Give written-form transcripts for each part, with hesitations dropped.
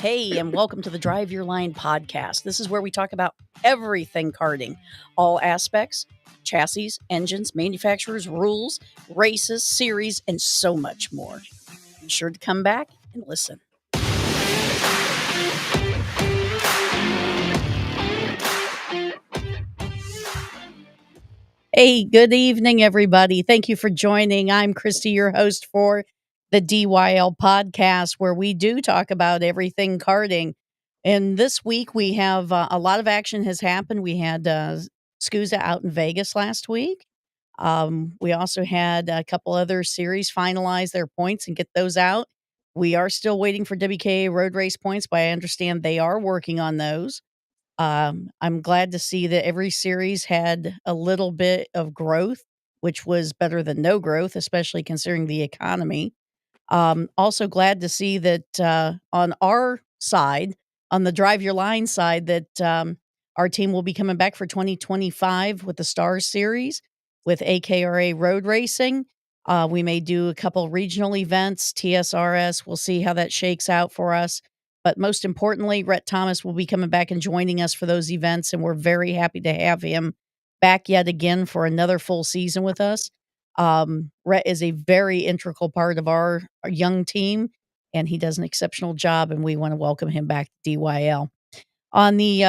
Hey, and welcome to the Drive Your Line podcast. This is where we talk about everything karting, all aspects, chassis, engines, manufacturers, rules, races, series, and so much more. Be sure to come back and listen. Hey, good evening, everybody. Thank you for joining. I'm Christy, your host for the DYL podcast, where we do talk about everything karting. And this week, we have a lot of action has happened. We had SCUSA out in Vegas last week. We also had a couple other series finalize their points and get those out. We are still waiting for WKA road race points, but I understand they are working on those. I'm glad to see that every series had a little bit of growth, which was better than no growth, especially considering the economy. Also glad to see that on our side, on the Drive Your Line side, that our team will be coming back for 2025 with the Stars Series with AKRA Road Racing. We may do a couple regional events, TSRS. We'll see how that shakes out for us. But most importantly, Rhett Thomas will be coming back and joining us for those events, and we're very happy to have him back yet again for another full season with us. Rhett is a very integral part of our young team, and he does an exceptional job, and we want to welcome him back to DYL. On the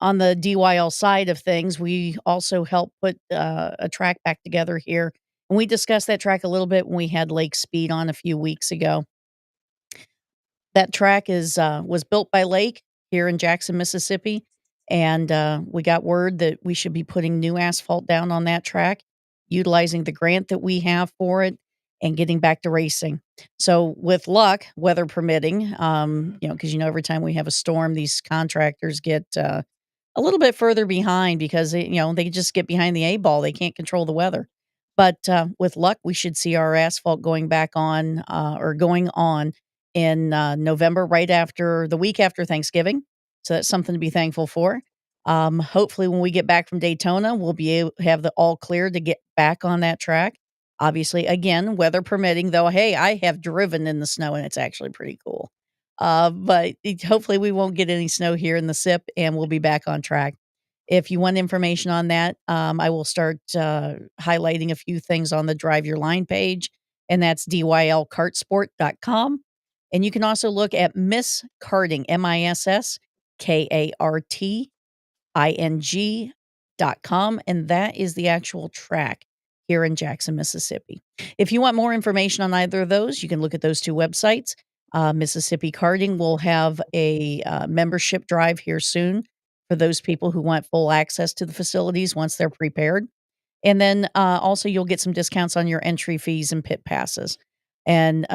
DYL side of things, we also helped put a track back together here, and we discussed that track a little bit when we had Lake Speed on a few weeks ago. That track is was built by Lake here in Jackson, Mississippi, and we got word that we should be putting new asphalt down on that track, utilizing the grant that we have for it, and getting back to racing. So, with luck, weather permitting, because every time we have a storm, these contractors get a little bit further behind because they just get behind the 8 ball. They can't control the weather. But with luck, we should see our asphalt going back on or going on in November, right after the week after Thanksgiving. So that's something to be thankful for. Hopefully, when we get back from Daytona, we'll be able to have the all clear to get back on that track. Obviously, again, weather permitting, though. Hey, I have driven in the snow and it's actually pretty cool. But hopefully, we won't get any snow here in the SIP and we'll be back on track. If you want information on that, I will start highlighting a few things on the Drive Your Line page, and that's dylkartsport.com. And you can also look at Miss Karting, MISSKARTING.com, and that is the actual track here in Jackson, Mississippi. If you want more information on either of those, you can look at those two websites. Mississippi Karting will have a membership drive here soon for those people who want full access to the facilities once they're prepared. And then also you'll get some discounts on your entry fees and pit passes. And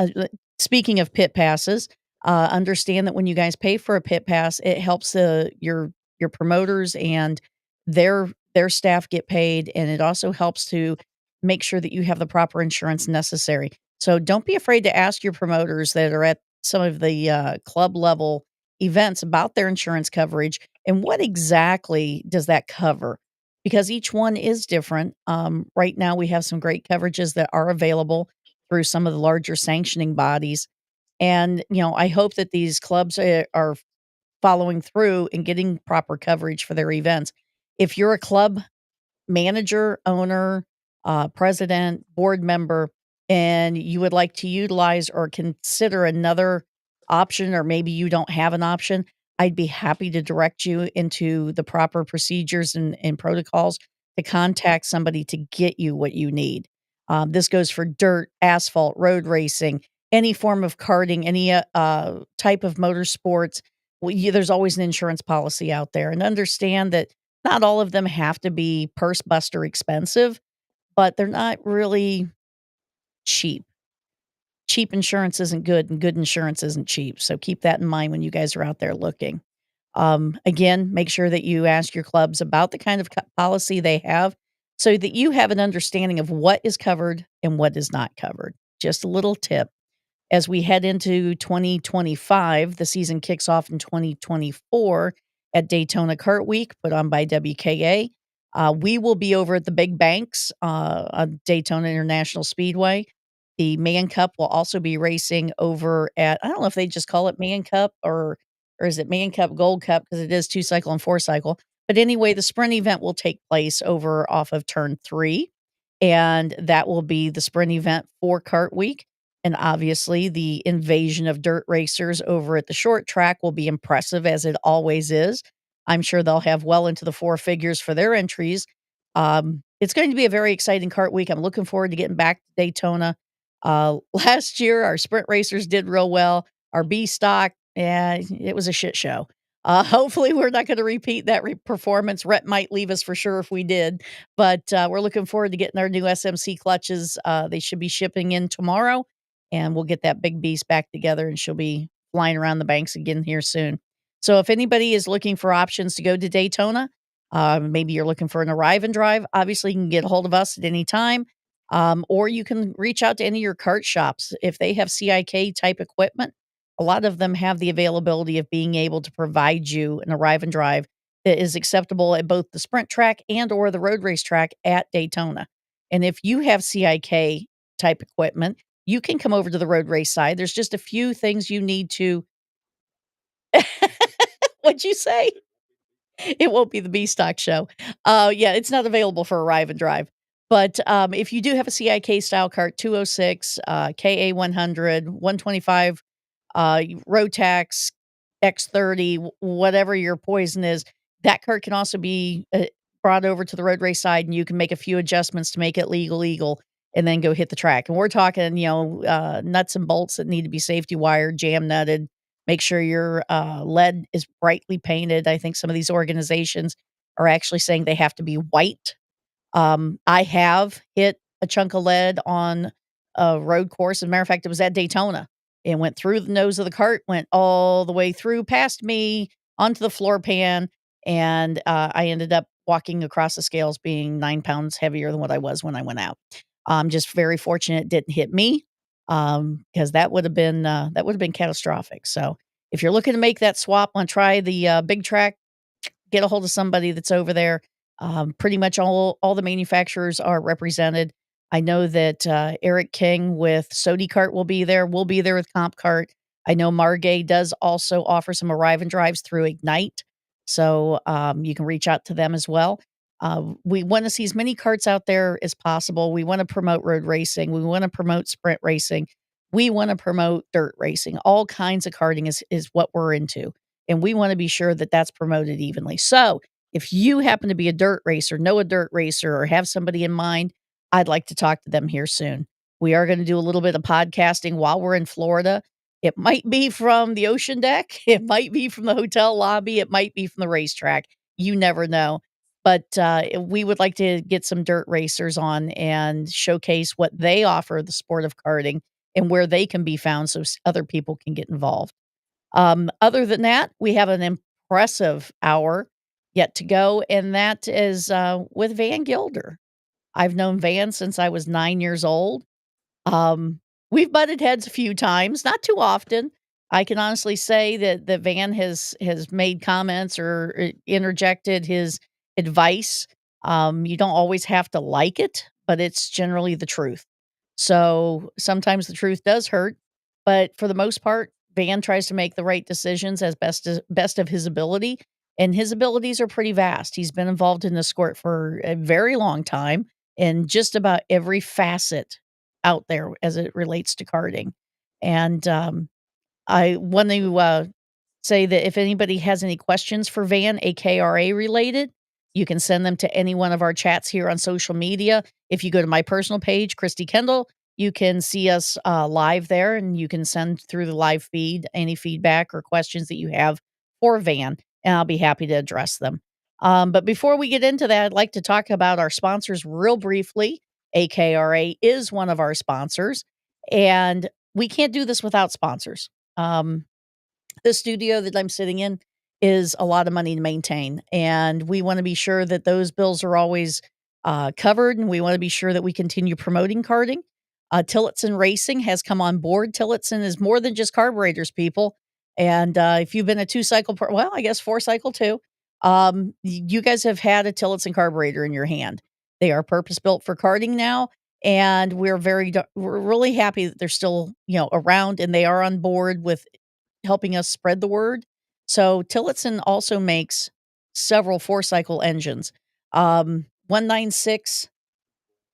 speaking of pit passes, understand that when you guys pay for a pit pass, it helps your promoters and their staff get paid, and it also helps to make sure that you have the proper insurance necessary. So don't be afraid to ask your promoters that are at some of the club level events about their insurance coverage and what exactly does that cover, because each one is different. Right now, we have some great coverages that are available through some of the larger sanctioning bodies. And, I hope that these clubs are following through and getting proper coverage for their events. If you're a club manager, owner, president, board member, and you would like to utilize or consider another option, or maybe you don't have an option, I'd be happy to direct you into the proper procedures and protocols to contact somebody to get you what you need. This goes for dirt, asphalt, road racing, any form of karting, any type of motorsports. There's always an insurance policy out there, and understand that not all of them have to be purse buster expensive, but they're not really cheap. Cheap insurance isn't good, and good insurance isn't cheap. So keep that in mind when you guys are out there looking. Again, make sure that you ask your clubs about the kind of policy they have so that you have an understanding of what is covered and what is not covered. Just a little tip. As we head into 2025, the season kicks off in 2024 at Daytona Kart Week, put on by WKA. We will be over at the Big Banks on Daytona International Speedway. The Man Cup will also be racing over at, I don't know if they just call it Man Cup or or is it Man Cup, Gold Cup? Because it is 2 cycle and 4 cycle. But anyway, the sprint event will take place over off of turn 3, and that will be the sprint event for Kart Week. And obviously, the invasion of dirt racers over at the short track will be impressive as it always is. I'm sure they'll have well into the 4 figures for their entries. It's going to be a very exciting Kart Week. I'm looking forward to getting back to Daytona. Last year, our sprint racers did real well. Our B stock, yeah, it was a shit show. Hopefully, we're not going to repeat that performance. Rhett might leave us for sure if we did, but we're looking forward to getting our new SMC clutches. They should be shipping in tomorrow, and we'll get that big beast back together, and she'll be flying around the banks again here soon. So, if anybody is looking for options to go to Daytona, maybe you're looking for an arrive and drive, obviously, you can get a hold of us at any time. Or you can reach out to any of your kart shops. If they have CIK type equipment, a lot of them have the availability of being able to provide you an arrive and drive that is acceptable at both the sprint track and or the road race track at Daytona. And if you have CIK type equipment, you can come over to the road race side. There's just a few things you need to What'd you say? It won't be the B stock show. Yeah, it's not available for arrive and drive. But, if you do have a CIK style cart, 206, KA 100, 125, road tax, X30, whatever your poison is, that cart can also be, brought over to the road race side, and you can make a few adjustments to make it legal, and then go hit the track. And we're talking, nuts and bolts that need to be safety wired, jam nutted, make sure your, lead is brightly painted. I think some of these organizations are actually saying they have to be white. I have hit a chunk of lead on a road course. As a matter of fact, it was at Daytona. It went through the nose of the cart, went all the way through past me onto the floor pan, and I ended up walking across the scales being 9 pounds heavier than what I was when I went out. I'm just very fortunate it didn't hit me, because that would have been catastrophic. So if you're looking to make that swap, want to try the big track, get a hold of somebody that's over there. Pretty much all the manufacturers are represented. I know that Eric King with Sodi Cart will be there. We'll be there with Comp Cart. I know Margay does also offer some arrive and drives through Ignite, so you can reach out to them as well. We want to see as many carts out there as possible. We want to promote road racing. We want to promote sprint racing. We want to promote dirt racing. All kinds of karting is what we're into, and we want to be sure that that's promoted evenly. So, if you happen to be a dirt racer, know a dirt racer, or have somebody in mind, I'd like to talk to them here soon. We are going to do a little bit of podcasting while we're in Florida. It might be from the ocean deck, it might be from the hotel lobby, it might be from the racetrack. You never know. But we would like to get some dirt racers on and showcase what they offer the sport of karting and where they can be found so other people can get involved. Other than that, we have an impressive hour yet to go, and that is with Van Gilder. I've known Van since I was 9 years old. We've butted heads a few times, not too often. I can honestly say that Van has made comments or interjected his advice. You don't always have to like it, but it's generally the truth. So sometimes the truth does hurt, but for the most part, Van tries to make the right decisions as best of his ability, and his abilities are pretty vast. He's been involved in the sport for a very long time in just about every facet out there as it relates to karting. And, I want to, say that if anybody has any questions for Van, AKRA related, you can send them to any one of our chats here on social media. If you go to my personal page, Christy Kendall, you can see us, live there, and you can send through the live feed any feedback or questions that you have for Van, and I'll be happy to address them. But before we get into that, I'd like to talk about our sponsors real briefly. AKRA is one of our sponsors, and we can't do this without sponsors. Um, the studio that I'm sitting in is a lot of money to maintain, and we wanna be sure that those bills are always, covered, and we wanna be sure that we continue promoting karting. Tillotson Racing has come on board. Tillotson is more than just carburetors, people, and, if you've been a 2-cycle well, I guess 4-cycle too, you guys have had a Tillotson carburetor in your hand. They are purpose-built for karting now, and we're really happy that they're still, around, and they are on board with helping us spread the word. So Tillotson also makes several four-cycle engines, 196,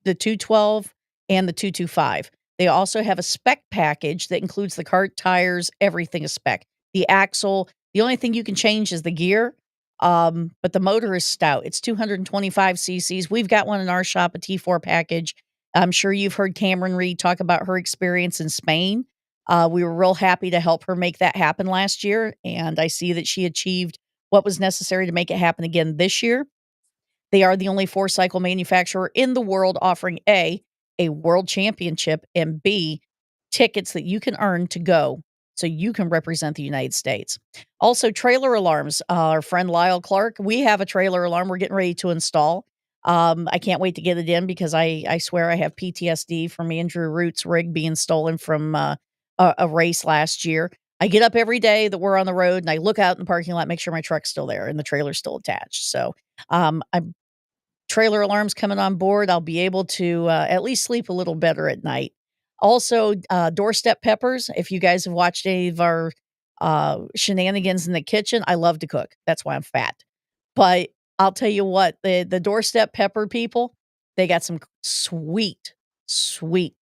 the 212, and the 225. They also have a spec package that includes the cart, tires, everything is spec. The axle, the only thing you can change is the gear, but the motor is stout. It's 225 cc's. We've got one in our shop, a T4 package. I'm sure you've heard Cameron Reed talk about her experience in Spain. We were real happy to help her make that happen last year, and I see that she achieved what was necessary to make it happen again this year. They are the only four-cycle manufacturer in the world offering a world championship, and B, tickets that you can earn to go so you can represent the United States. Also, trailer alarms. Our friend Lyle Clark, we have a trailer alarm we're getting ready to install. I can't wait to get it in because I swear I have PTSD from Andrew Root's rig being stolen from a race last year. I get up every day that we're on the road and I look out in the parking lot, make sure my truck's still there and the trailer's still attached. So I'm trailer alarms coming on board, I'll be able to, at least sleep a little better at night. Also, doorstep peppers. If you guys have watched any of our, shenanigans in the kitchen, I love to cook. That's why I'm fat. But I'll tell you what, the doorstep pepper people, they got some sweet, sweet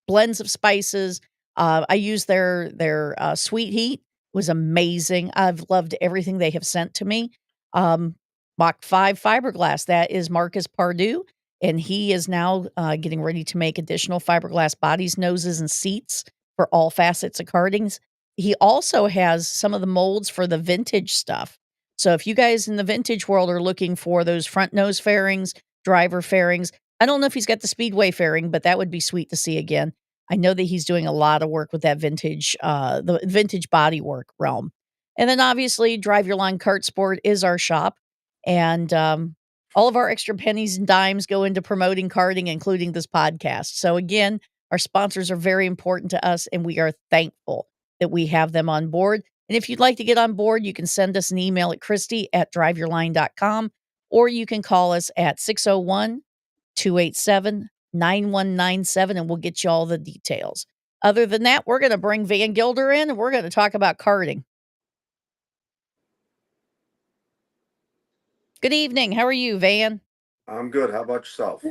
blends of spices. I use their sweet heat. It was amazing. I've loved everything they have sent to me. Um, Mach 5 fiberglass, that is Marcus Pardue, and he is now, getting ready to make additional fiberglass bodies, noses, and seats for all facets of kartings. He also has some of the molds for the vintage stuff. So if you guys in the vintage world are looking for those front nose fairings, driver fairings, I don't know if he's got the speedway fairing, but that would be sweet to see again. I know that he's doing a lot of work with that vintage, the vintage bodywork realm. And then obviously, Drive Your Line Kart Sport is our shop. And all of our extra pennies and dimes go into promoting karting, including this podcast. So, again, our sponsors are very important to us, and we are thankful that we have them on board. And if you'd like to get on board, you can send us an email at Christy@driveyourline.com, or you can call us at 601 287 9197, and we'll get you all the details. Other than that, we're going to bring Van Gilder in and we're going to talk about karting. Good evening. How are you, Van? I'm good. How about yourself?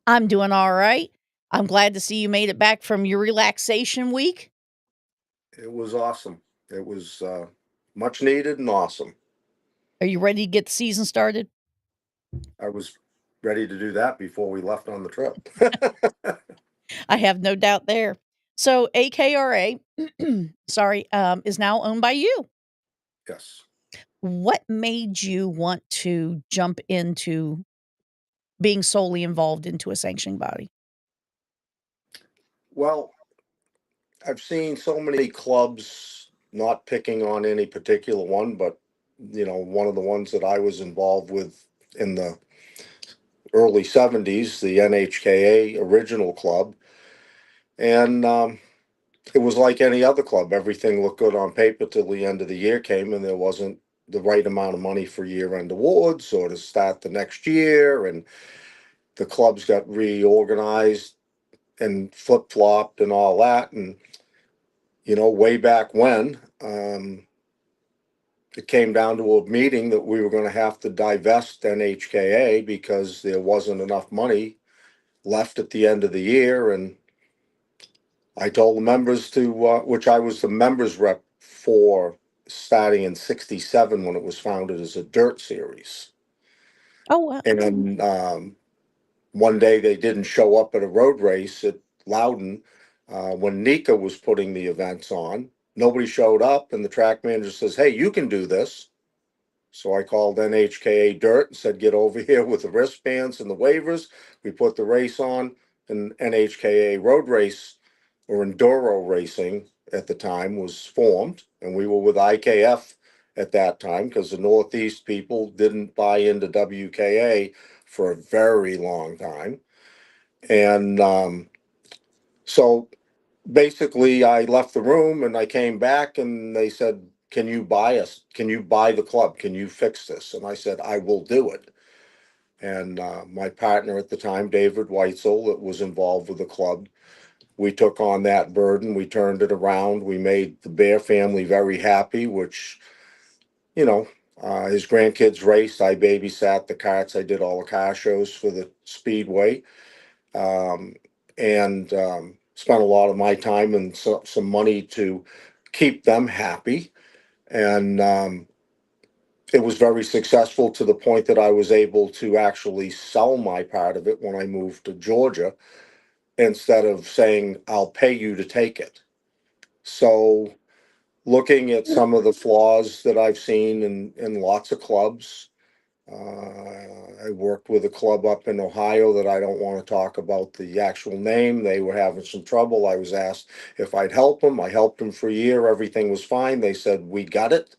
I'm doing all right. I'm glad to see you made it back from your relaxation week. It was awesome. It was much needed and awesome. Are you ready to get the season started? I was ready to do that before we left on the trip. I have no doubt there. So AKRA, sorry, is now owned by you. Yes. What made you want to jump into being solely involved into a sanctioning body? Well, I've seen so many clubs, not picking on any particular one, but one of the ones that I was involved with in the early 70s, the NHKA original club. And it was like any other club. Everything looked good on paper till the end of the year came, and there wasn't the right amount of money for year-end awards or to start the next year. And the clubs got reorganized and flip-flopped and all that. And way back when, it came down to a meeting that we were going to have to divest NHKA because there wasn't enough money left at the end of the year. And I told the members which I was the members rep for starting in '67 when it was founded as a dirt series. Oh, wow. And then one day they didn't show up at a road race at Loudon when Nika was putting the events on. Nobody showed up, and the track manager says, "Hey, you can do this." So I called NHKA Dirt and said, "Get over here with the wristbands and the waivers." We put the race on, and NHKA Road Race or Enduro Racing at the time was formed, and we were with IKF at that time because the Northeast people didn't buy into WKA for a very long time. And so basically, I left the room and I came back and they said, "Can you buy us? Can you buy the club? Can you fix this?" And I said, "I will do it." And my partner at the time, David Weitzel, that was involved with the club, we took on that burden. We turned it around. We made the Bear family very happy, which you know, his grandkids raced. I babysat the carts. I did all the car shows for the Speedway, um, and spent a lot of my time and some money to keep them happy. And it was very successful to the point that I was able to actually sell my part of it when I moved to Georgia instead of saying, I'll pay you to take it. So, looking at some of the flaws that I've seen in lots of clubs, I worked with a club up in Ohio that I don't want to talk about the actual name. They were having some trouble. I was asked if I'd help them. I helped them for a year. Everything was fine. They said, we got it.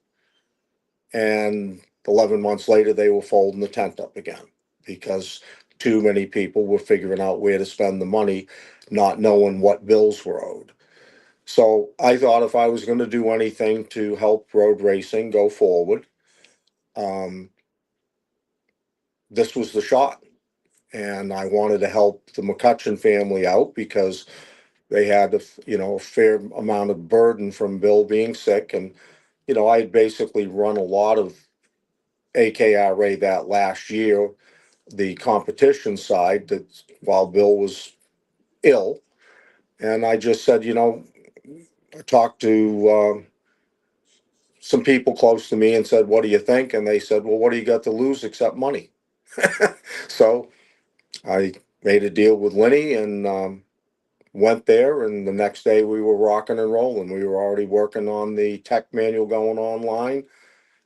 And 11 months later, they were folding the tent up again because too many people were figuring out where to spend the money, not knowing what bills were owed. So I thought if I was going to do anything to help road racing go forward, um, this was the shot. And I wanted to help the McCutcheon family out because they had a fair amount of burden from Bill being sick, and I had basically run a lot of AKRA that last year, the competition side, that while Bill was ill, and I just said, I talked to some people close to me and said, "What do you think?" And they said, "Well, what do you got to lose except money?" So I made a deal with Lenny and went there, and the next day we were rocking and rolling. We were already working on the tech manual going online,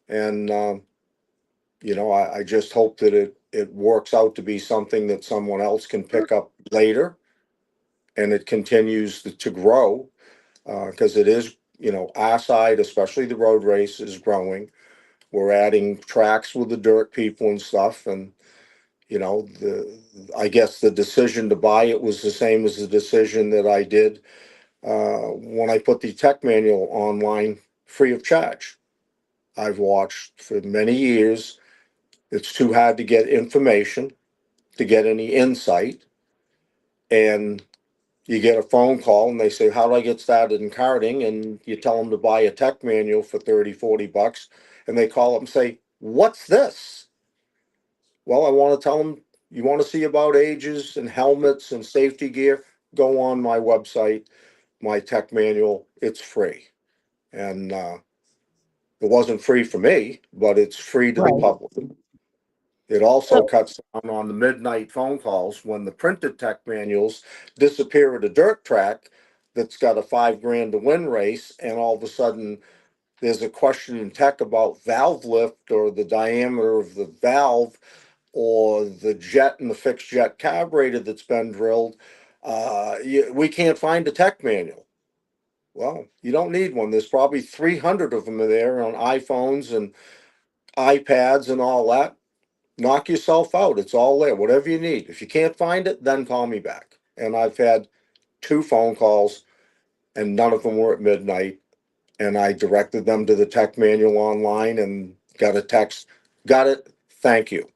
and I just hope that it works out to be something that someone else can pick up later, and it continues to grow because it is, our side, especially the road race, is growing. We're adding tracks with the dirt people and stuff, and the I guess the decision to buy it was the same as the decision that I did when I put the tech manual online free of charge. I've watched for many years. It's too hard to get information, to get any insight, and you get a phone call and they say, how do I get started in karting? And you tell them to buy a tech manual for 30, $40, and they call up and say, what's this? Well, I want to tell them, you want to see about ages and helmets and safety gear, go on my website, my tech manual, it's free. And it wasn't free for me, but it's free to the Right. public. It also So, cuts down on the midnight phone calls when the printed tech manuals disappear at a dirt track that's got a 5 grand to win race, and all of a sudden there's a question in tech about valve lift or the diameter of the valve or the jet and the fixed jet carburetor that's been drilled. We can't find a tech manual. Well, you don't need one. There's probably 300 of them there on iPhones and iPads and all that. Knock yourself out. It's all there, whatever you need. If you can't find it, then call me back. And I've had 2 phone calls, and none of them were at midnight. And I directed them to the tech manual online and got a text, got it, thank you.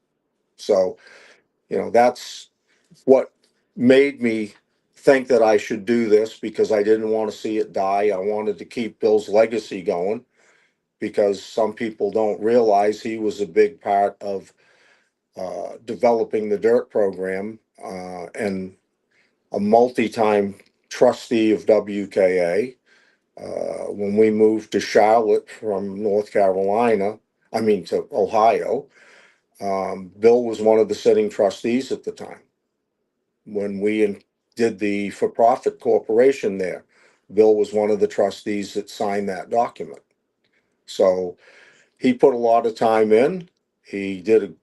So, that's what made me think that I should do this because I didn't want to see it die. I wanted to keep Bill's legacy going because some people don't realize he was a big part of developing the dirt program and a multi-time trustee of WKA. When we moved to Charlotte from North Carolina, I mean to Ohio, Bill was one of the sitting trustees at the time. When we did the for-profit corporation there, Bill was one of the trustees that signed that document. So he put a lot of time in. He did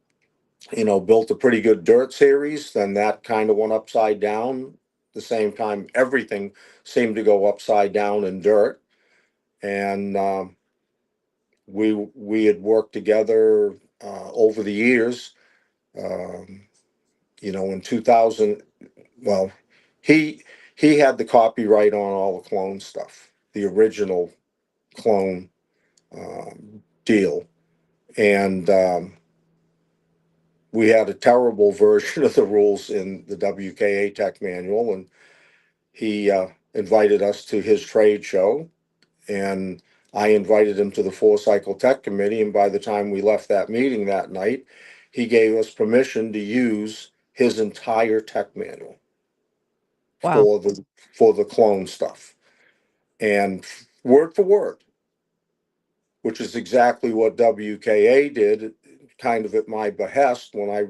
built a pretty good dirt series. Then that kind of went upside down. The same time, everything seemed to go upside down in dirt. And we had worked together over the years. Um, in 2000, well, he he had the copyright on all the clone stuff, the original clone deal, and we had a terrible version of the rules in the WKA Tech Manual, and he invited us to his trade show, and I invited him to the Four Cycle Tech Committee, and by the time we left that meeting that night, he gave us permission to use his entire tech manual Wow. for the clone stuff, and word for word, which is exactly what WKA did, kind of at my behest when I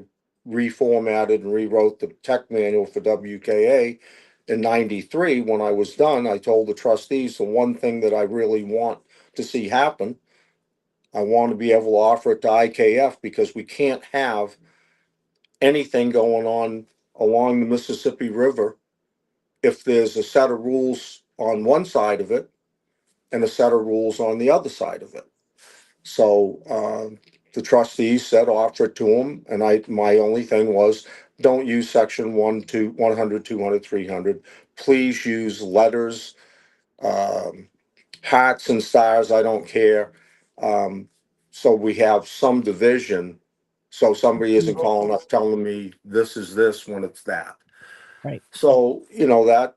reformatted and rewrote the tech manual for WKA in '93. When I was done, I told the trustees the one thing that I really want to see happen, I want to be able to offer it to IKF, because we can't have anything going on along the Mississippi River if there's a set of rules on one side of it and a set of rules on the other side of it. So the trustees said offer it to them, and my only thing was don't use section 100, 200, 300. Please use letters, um, hearts and stars. I don't care. Um, so we have some division. So somebody isn't Mhm. calling up telling me this is this when it's that. Right. So that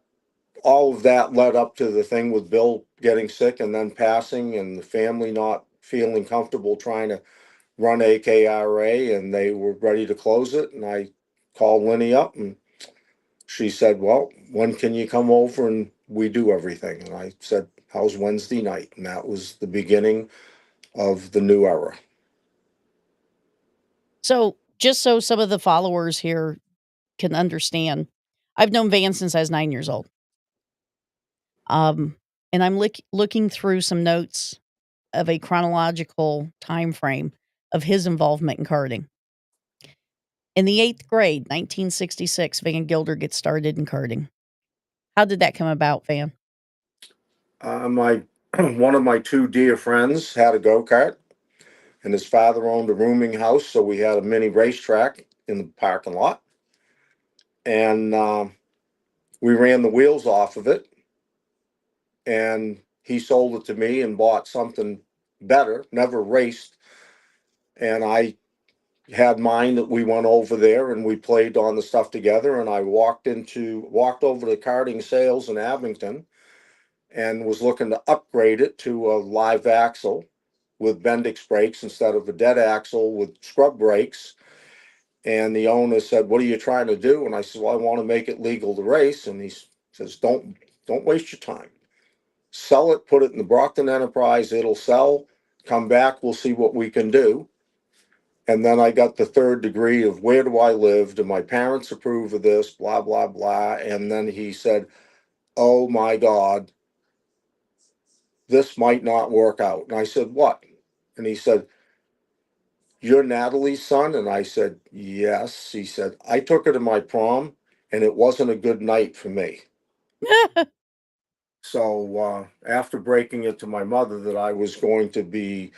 all of that led up to the thing with Bill getting sick and then passing, and the family not feeling comfortable trying to run AKRA, and they were ready to close it. And I called Lenny up, and she said, "Well, when can you come over and we do everything?" And I said, "How's Wednesday night?" And that was the beginning of the new era. So, just so some of the followers here can understand, I've known Van since I was 9 years old. Um, and I'm looking through some notes of a chronological time frame of his involvement in karting. In the 8th grade, 1966, Van Gilder gets started in karting. How did that come about, Van? My one of my two dear friends had a go kart, and his father owned a rooming house, so we had a mini racetrack in the parking lot, and we ran the wheels off of it, and he sold it to me and bought something better. Never raced, and I had mine that we went over there and we played on the stuff together. And I walked over to karting sales in Abington and was looking to upgrade it to a live axle with Bendix brakes instead of a dead axle with scrub brakes. And the owner said, "What are you trying to do?" And I said, "Well, I want to make it legal to race." And he says, "Don't waste your time. Sell it, put it in the Brockton Enterprise, it'll sell. Come back, we'll see what we can do." And then I got the third degree of where do I live? Do my parents approve of this? Blah, blah, blah. And then he said, "Oh my God, this might not work out." And I said, "What?" And he said, "You're Natalie's son?" And I said, "Yes." He said, "I took her to my prom and it wasn't a good night for me." So after breaking it to my mother that I was going to be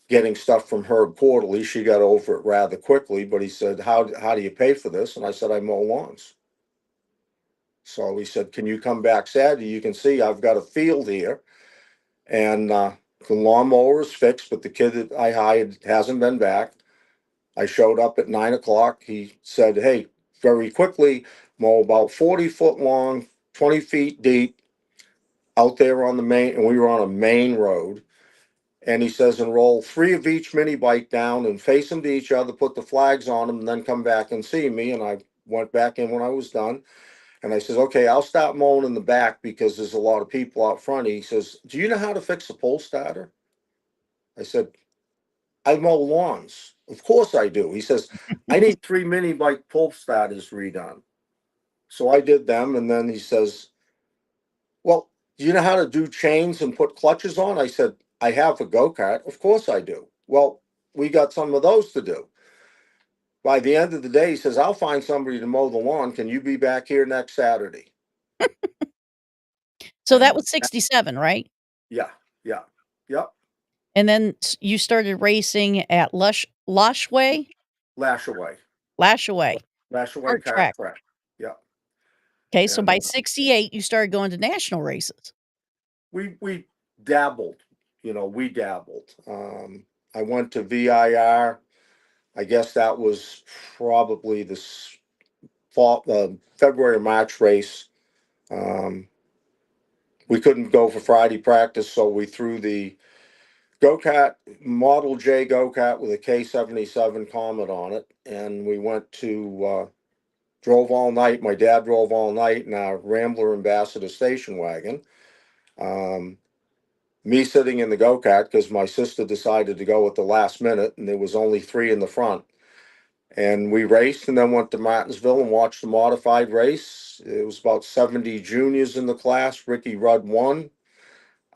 getting stuff from Herb Quarterly, she got over it rather quickly. But he said, how do you pay for this?" And I said, "I mow lawns." So he said, "Can you come back Saturday? You can see I've got a field here, and the lawnmower is fixed, but the kid that I hired hasn't been back." I showed up at 9 o'clock. He said, "Hey, very quickly, mow about 40 foot long, 20 feet deep out there on the main," and we were on a main road. And he says, "And roll three of each mini bike down and face them to each other, put the flags on them, and then come back and see me." And I went back in when I was done. And I says, "Okay, I'll stop mowing in the back because there's a lot of people out front." He says, "Do you know how to fix a pole starter?" I said, "I mow lawns." "Of course I do." He says, "I need three mini bike pole starters redone." So I did them. And then he says, "Well, do you know how to do chains and put clutches on?" I said, "I have a go kart." "Of course I do." "Well, we got some of those to do." By the end of the day, he says, "I'll find somebody to mow the lawn. Can you be back here next Saturday?" So that And was 67, right? yeah, yeah, yep. And then you started racing at Lashway? Lash away, Lashaway, lash away Art car Track. track. Yeah, Okay, so and by 68, you started going to national races. we dabbled. We dabbled. I went to VIR. I guess that was probably this fall, February or March race. Um, we couldn't go for Friday practice, so we threw the Go-Kart, Model J Go-Kart with a K77 Comet on it. And we went to, drove all night. My dad drove all night in our Rambler Ambassador station wagon. Um, Me sitting in the go-kart because my sister decided to go at the last minute and there was only three in the front. And we raced and then went to Martinsville and watched the modified race. It was about 70 juniors in the class. Ricky Rudd won.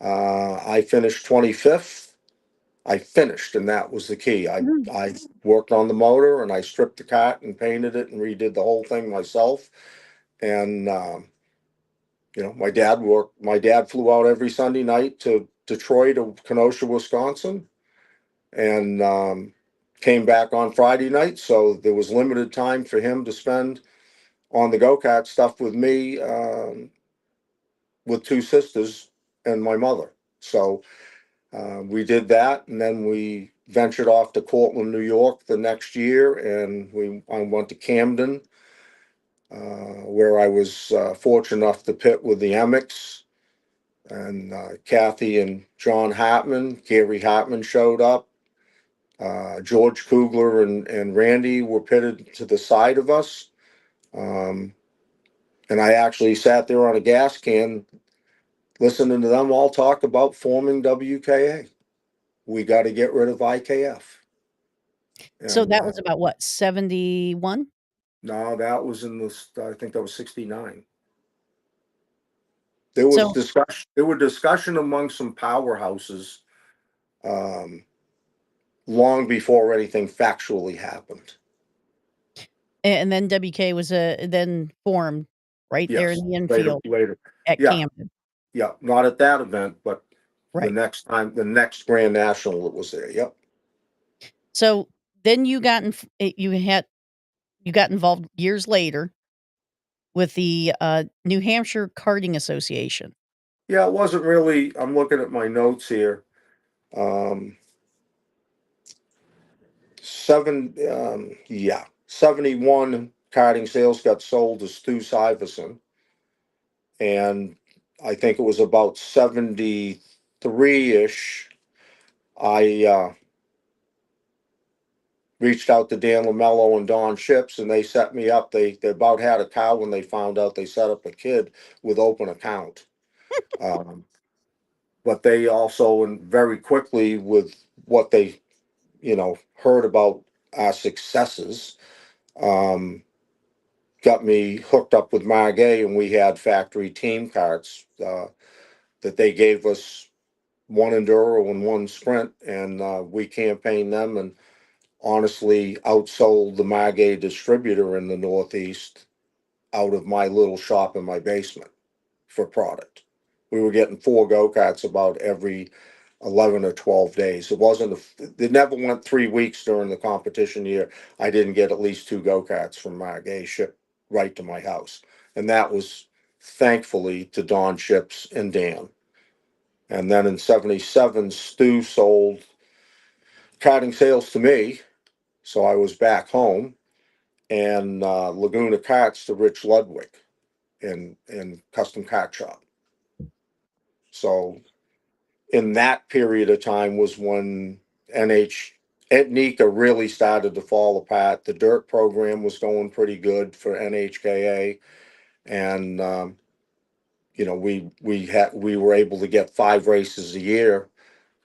I finished 25th. I finished, and that was the key. Mhm. I worked on the motor and I stripped the kart and painted it and redid the whole thing myself. And my dad worked. My dad flew out every Sunday night to Detroit or Kenosha, Wisconsin, and came back on Friday night. So there was limited time for him to spend on the go kart stuff with me, with two sisters and my mother. So we did that, and then we ventured off to Cortland, New York the next year, and I went to Camden, where I was fortunate enough to pit with the Emmets, and Kathy and John Hartman. Gary Hartman showed up. George Kugler and Randy were pitted to the side of us. Um, and I actually sat there on a gas can listening to them all talk about forming WKA. We got to get rid of IKF. So And that was about what, 71? no, that was in the, I think that was 69. There was So discussion, there were discussion among some powerhouses, um, long before anything factually happened. and then WK was, then formed right there Yes, in the later, infield later. at Yeah, Camden, yeah, not at that event, but the right. next time, the next Grand National that was there. Yep. So then you got involved years later with the, New Hampshire Karting Association. Yeah, it wasn't really, I'm looking at my notes here. Um, yeah, 71 karting sales got sold to Stu Syverson. And I think it was about 73 ish. I reached out to Dan Lamello and Don Ships, and they set me up. They about had a cow when they found out they set up a kid with open account. Um, but they also, and very quickly, with what they heard about our successes, um, got me hooked up with Margay, and we had factory team carts that they gave us, one enduro and one sprint, and we campaigned them and honestly outsold the Margay distributor in the Northeast out of my little shop in my basement for product. We were getting four go-karts about every 11 or 12 days. It never went 3 weeks during the competition year. I didn't get at least two go-karts from Margay shipped right to my house. And that was thankfully to Don Ships and Dan. And then in 77, Stu sold karting sales to me. So I was back home, and Laguna Karts to Rich Ludwig in Custom Kart Shop. So in that period of time was when NH Etnika really started to fall apart. The dirt program was going pretty good for NHKA, and we were able to get 5 races a year.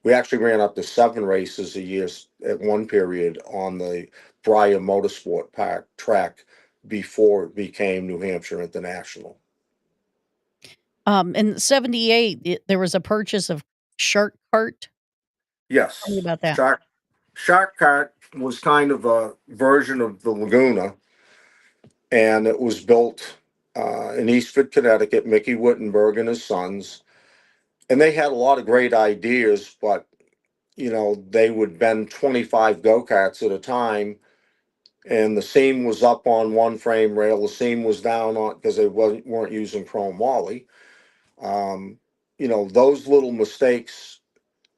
We actually ran up to 7 races a year at one period on the Briar Motorsport Park track before it became New Hampshire International. In '78, there was a purchase of Shark Cart. Tell me Yes, about that. Shark Kart was kind of a version of the Laguna, and it was built in Eastford, Connecticut. Mickey Wittenberg and his sons, and they had a lot of great ideas, but they would bend 25 go karts at a time, and the seam was up on one frame rail, the seam was down on because they weren't using chrome moly. Um, those little mistakes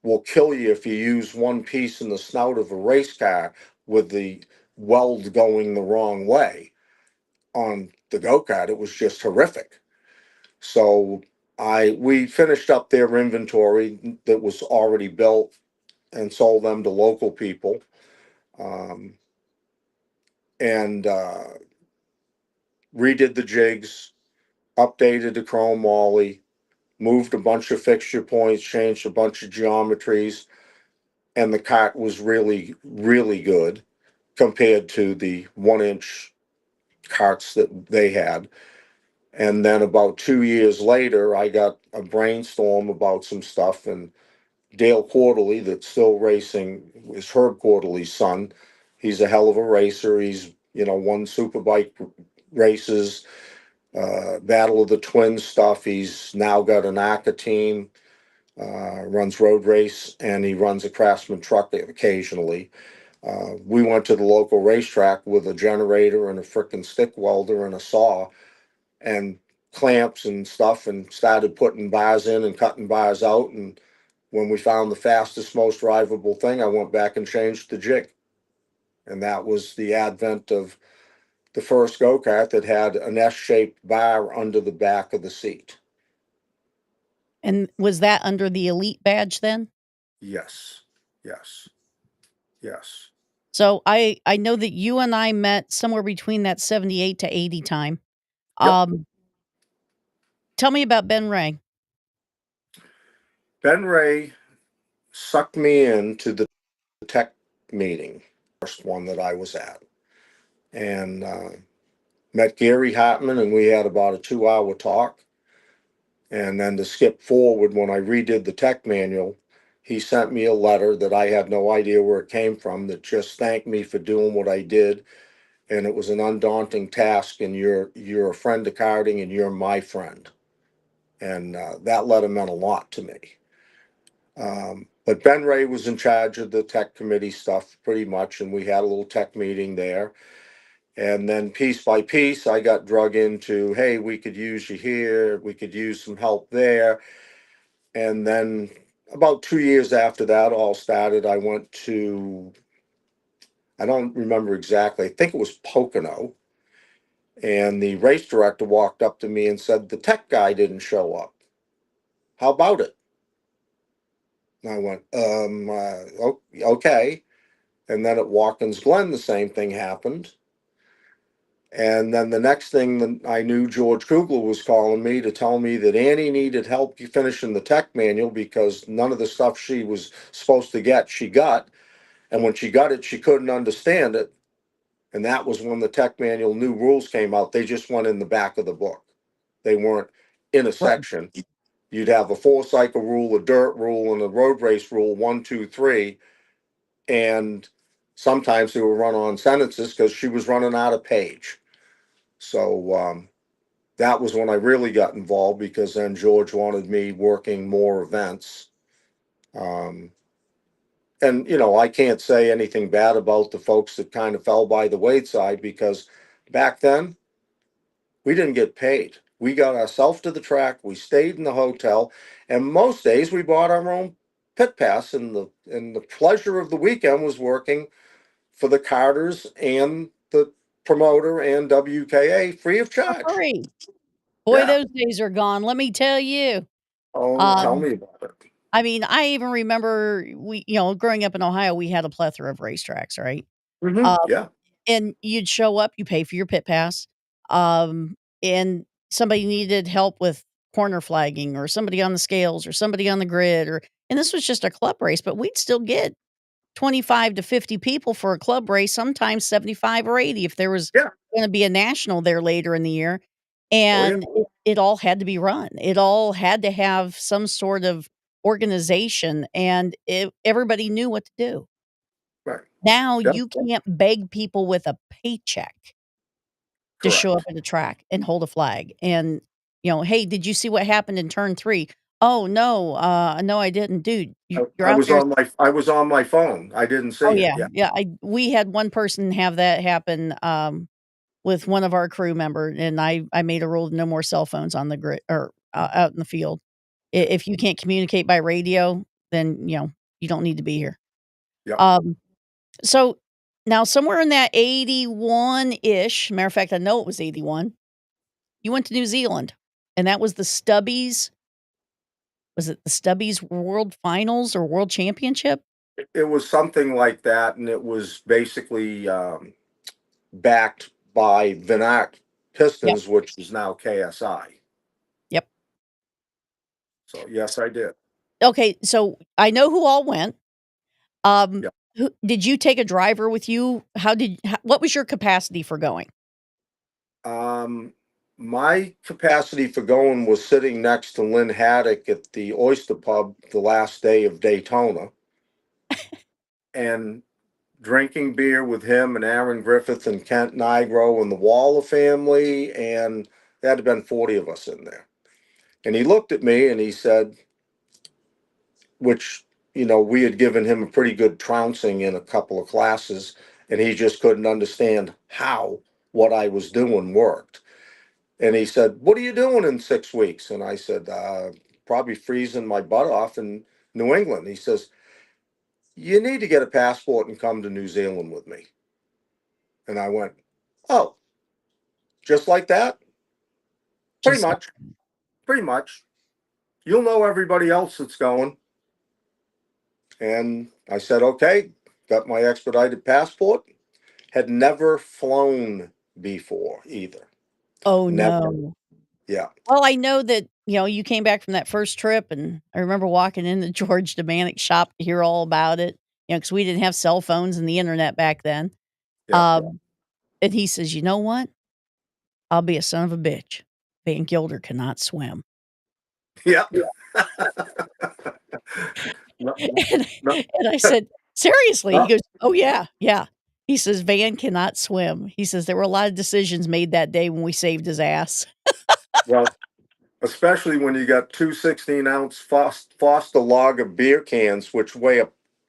will kill you if you use one piece in the snout of a race car with the weld going the wrong way. On the go-kart, it was just horrific. So we finished up their inventory that was already built, and sold them to local people. Um, and redid the jigs, updated the chrome molly, moved a bunch of fixture points, changed a bunch of geometries, and the cart was really, really good compared to the 1 inch carts that they had. And then about 2 years later, I got a brainstorm about some stuff, and Dale Quarterly, that's still racing, is Herb Quarterly's son. He's a hell of a racer. He's, won superbike races, Battle of the Twins stuff. He's now got an ACA team, runs road race, and he runs a Craftsman truck occasionally. We went to the local racetrack with a generator and a frickin' stick welder and a saw and clamps and stuff, and started putting bars in and cutting bars out. And when we found the fastest, most drivable thing, I went back and changed the jig. And that was the advent of the first go-kart that had an S-shaped bar under the back of the seat. And was that under the elite badge then? Yes, yes, yes. So I know that you and I met somewhere between that 78 to 80 time. Yep. Um, Tell me about Ben Ray. Ben Ray sucked me into the tech meeting, first one that I was at, and met Gary Hartman, and we had about a 2 hour talk. And then to skip forward, when I redid the tech manual, he sent me a letter that I had no idea where it came from, that just thanked me for doing what I did. And it was an undaunting task, and you're a friend to karting, and you're my friend. And that letter meant a lot to me. But Ben Ray was in charge of the tech committee stuff pretty much, and we had a little tech meeting there. And then piece by piece, I got drug into, hey, we could use you here, we could use some help there. And then about 2 years after that all started, I went to, I don't remember exactly, I think it was Pocono. And the race director walked up to me and said, the tech guy didn't show up. How about it? And I went, okay. And then at Watkins Glen, the same thing happened. And then the next thing that I knew, George Kugler was calling me to tell me that Annie needed help finishing the tech manual because none of the stuff she was supposed to get, she got. And when she got it, she couldn't understand it. And that was when the tech manual new rules came out. They just went in the back of the book. They weren't in a Right. section. You'd have a 4 cycle rule, a dirt rule, and a road race rule, 1, 2, 3. And sometimes they were run on sentences because she was running out of page. So that was when I really got involved, because then George wanted me working more events. Um, and I can't say anything bad about the folks that kind of fell by the wayside, because back then we didn't get paid. We got ourselves to the track, we stayed in the hotel, and most days we bought our own pit pass, and the pleasure of the weekend was working for the Carters and the promoter and WKA free of For charge. free. Boy, Yeah. those days are gone, let me tell you. Oh, tell Um, me about it. I mean, I even remember growing up in Ohio, we had a plethora of racetracks, right? Hmm. Um, Yeah. and you'd show up, you pay for your pit pass, and somebody needed help with corner flagging or somebody on the scales or somebody on the grid, and this was just a club race, but we'd still get 25 to 50 people for a club race, sometimes 75 or 80 if there was Yeah. gonna be a national there later in the year, Oh, yeah. and it all had to be run. It all had to have some sort of organization, and everybody knew what to do. Right. Now Yeah. you can't beg people with a paycheck to show up Correct. at a track and hold a flag and, "Hey, did you see what happened in turn 3?" "Oh, no, no, I didn't." "Dude, you're I out was there." on my phone. I didn't Oh, see it. yeah, Yeah. yeah, we had one person have that happen, with one of our crew member, and I made a rule, no more cell phones on the grid or, out in the field. I Yeah. If you can't communicate by radio, then, you don't need to be here. Yep. Um, so, now somewhere in that 81-ish, matter of fact, I know it was 81, you went to New Zealand, and that was the Stubbies was it the Stubbies World Finals or World Championship? It was something like that, and it was basically backed by Vinac Yep. Pistons, which is now KSI. Yep. So yes, I did. Okay, so I know who all went. Um, Yeah. who did you take a driver with you? What was your capacity for going? Um, my capacity for going was sitting next to Lynn Haddock at the Oyster Pub the last day of Daytona and drinking beer with him and Aaron Griffith and Kent Nigro and the Waller family. And there had been 40 of us in there. And he looked at me and he said, which, we had given him a pretty good trouncing in a couple of classes, and he just couldn't understand how what I was doing worked. And he said, "What are you doing in 6 weeks?" And I said, "Probably freezing my butt off in New England." He says, "You need to get a passport and come to New Zealand with me." And I went, "Oh, just like that?" Pretty Just like much, pretty much. You'll know everybody else that's going. And I said, "Okay," got my expedited passport. Had never flown before either. oh, Never. no. Yeah. Well, I know that, you came back from that first trip, and I remember walking in the George Domanic's shop to hear all about it, because we didn't have cell phones and the internet back then. Yeah. Um, and he says, "You know what? I'll be a son of a bitch. Van Gilder cannot swim." Yeah. Yeah. No, And no, and I said, "Seriously?" He no. goes, "Oh, yeah, yeah." He says, "Van cannot swim." He says, "There were a lot of decisions made that day when we saved his ass." Well, especially when you got two 16-ounce Foster Lager beer cans, which weigh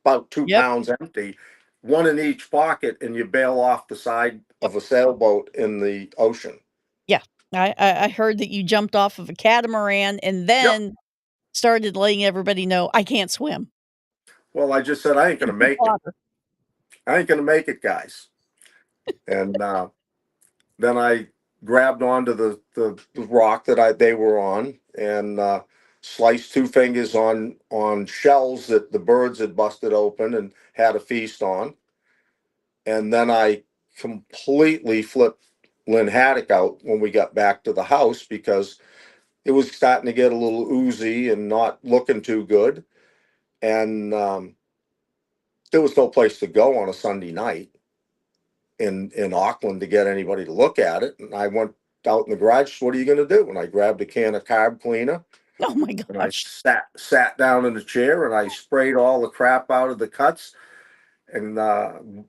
about two Yep. pounds empty, one in each pocket, and you bail off the side Yep. of a sailboat in the ocean. Yeah. I heard that you jumped off of a catamaran and Yep. then started letting everybody know, "I can't swim." Well, I just said, I ain't going In to deep make it. water. I ain't going to make it, guys. And then I grabbed onto the rock that they were on and sliced two fingers on shells that the birds had busted open and had a feast on. And then I completely flipped Lynn Haddock out when we got back to the house because it was starting to get a little oozy and not looking too good. And there was no place to go on a Sunday night in Auckland to get anybody to look at it. And I went out in the garage. What are you going to do? And I grabbed a can of carb cleaner Oh my and I gosh. sat down in the chair and I sprayed all the crap out of the cuts. And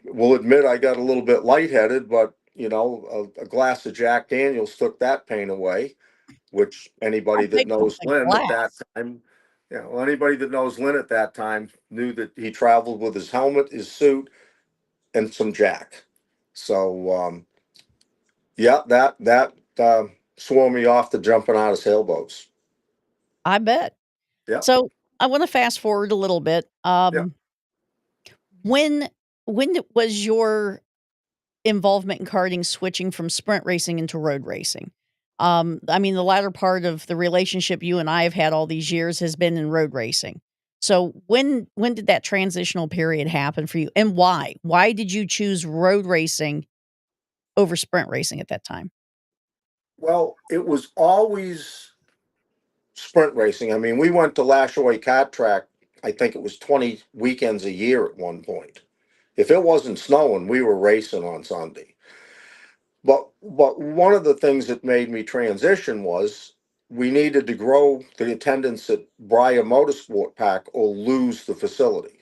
will admit I got a little bit lightheaded, but a glass of Jack Daniels took that pain away. Which How anybody that big was knows the Lynn at that glass? time, anybody that knows Lynn at that time knew that he traveled with his helmet, his suit, and some Jack. So yeah, that swore me off to jumping out of sailboats. I bet. Yeah, So, I wanna fast forward a little bit. yeah. When was your involvement in karting switching from sprint racing into road racing? I mean, the latter part of the relationship you and I have had all these years has been in road racing. So when did that transitional period happen for you, and why? Why did you choose road racing over sprint racing at that time? Well, it was always sprint racing. I mean, we went to Lashaway Kart Track. I think it was 20 weekends a year at one point. If it wasn't snowing, we were racing on Sunday. But one of the things that made me transition was we needed to grow the attendance at Briar Motorsport Park or lose the facility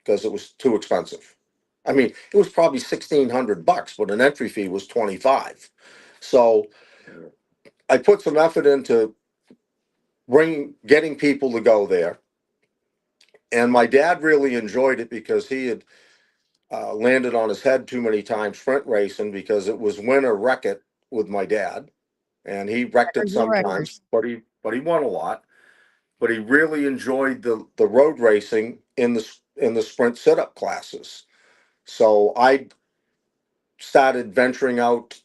because it was too expensive. I mean, it was probably $1,600, but an entry fee was 25. So I put some effort into getting people to go there, and my dad really enjoyed it because he had landed on his head too many times sprint racing because it was win or wreck it with my dad, and he wrecked it Records are sometimes, records. but he won a lot. But he really enjoyed the road racing in the sprint sit up classes. So I started venturing out.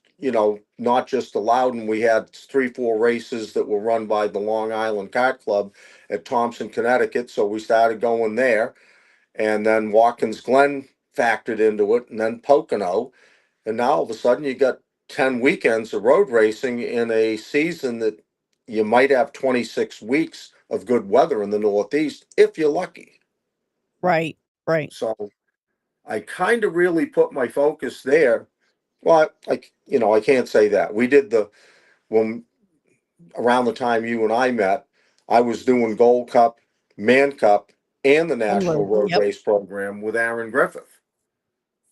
Not just the Loudon. We had 3, 4 races that were run by the Long Island Kart Club at Thompson, Connecticut. So we started going there, and then Watkins Glen factored into it, and then Pocono, and now all of a sudden you got 10 weekends of road racing in a season that you might have 26 weeks of good weather in the Northeast if you're lucky. Right. Right. So I kind of really put my focus there. Well, I can't say that. We did when around the time you and I met, I was doing Gold Cup, Man Cup, and the And National road. Road Yep. Race Program with Aaron Griffith.